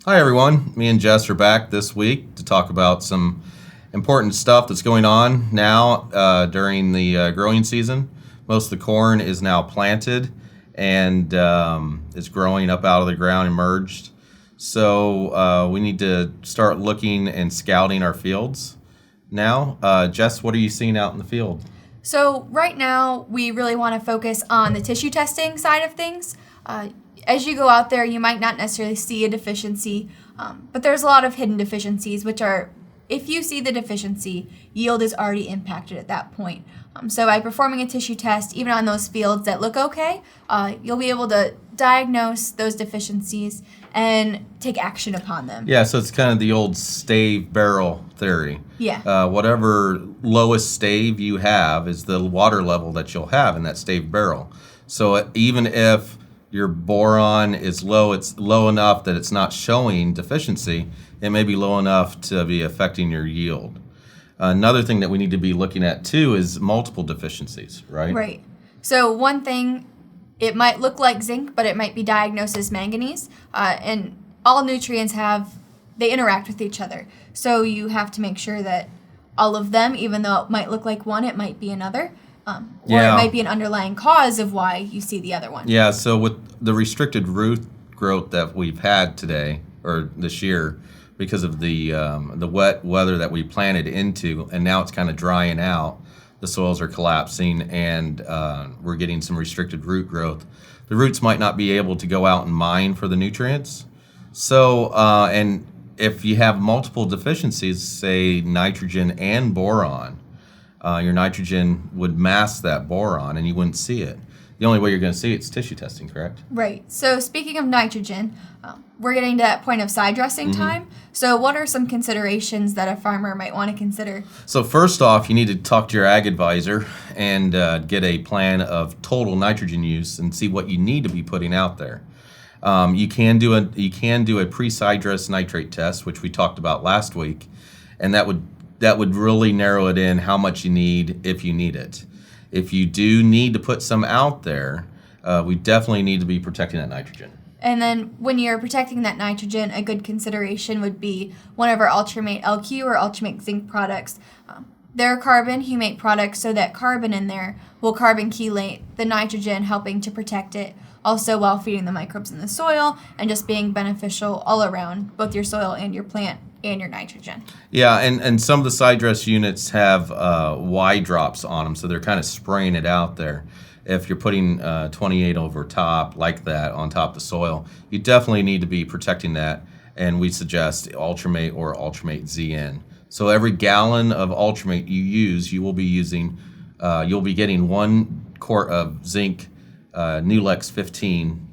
Hi everyone, me and Jess are back this week to talk about some important stuff that's going on now during the growing season. Most of the corn is now planted and is growing up out of the ground, emerged. So we need to start looking and scouting our fields now. Jess, what are you seeing out in the field? So right now, we really want to focus on the tissue testing side of things. As you go out there, you might not necessarily see a deficiency, but there's a lot of hidden deficiencies, which are, if you see the deficiency, yield is already impacted at that point. So by performing a tissue test, even on those fields that look okay, you'll be able to diagnose those deficiencies and take action upon them. Yeah, so it's kind of the old stave barrel theory. Yeah. Whatever lowest stave you have is the water level that you'll have in that stave barrel. So even if your boron is low, it's low enough that it's not showing deficiency, it may be low enough to be affecting your yield. Another thing that we need to be looking at too is multiple deficiencies, right? Right. So one thing, it might look like zinc, but it might be diagnosed as manganese. And all nutrients they interact with each other. So you have to make sure that all of them, even though it might look like one, it might be another. Or it might be an underlying cause of why you see the other one. Yeah, so with the restricted root growth that we've had today, or this year, because of the wet weather that we planted into, and now it's kind of drying out, the soils are collapsing, and we're getting some restricted root growth. The roots might not be able to go out and mine for the nutrients. So, and if you have multiple deficiencies, say nitrogen and boron, your nitrogen would mask that boron and you wouldn't see it. The only way you're going to see it is tissue testing, correct? Right. So speaking of nitrogen, we're getting to that point of side dressing time. So what are some considerations that a farmer might want to consider? So first off, you need to talk to your ag advisor and get a plan of total nitrogen use and see what you need to be putting out there. You can do a pre-sidedress nitrate test, which we talked about last week, and that would really narrow it in how much you need if you need it. If you do need to put some out there, we definitely need to be protecting that nitrogen. And then when you're protecting that nitrogen, a good consideration would be one of our Ultramate LQ or Ultramate Zinc products. They're carbon humate products, so that carbon in there will carbon chelate the nitrogen, helping to protect it, also while feeding the microbes in the soil and just being beneficial all around, both your soil and your plant and your nitrogen. Yeah, and some of the side dress units have Y drops on them, so they're kind of spraying it out there. If you're putting 28 over top like that on top of the soil, you definitely need to be protecting that, and we suggest Ultramate or Ultramate ZN. So every gallon of Ultramate you use, you'll be getting 1 quart of zinc Nulex 15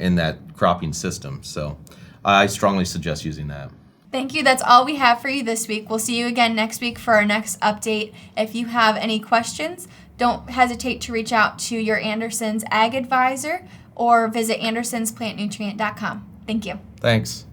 in that cropping system. So I strongly suggest using that. Thank you. That's all we have for you this week. We'll see you again next week for our next update. If you have any questions, don't hesitate to reach out to your Anderson's Ag Advisor or visit andersonsplantnutrient.com. Thank you. Thanks.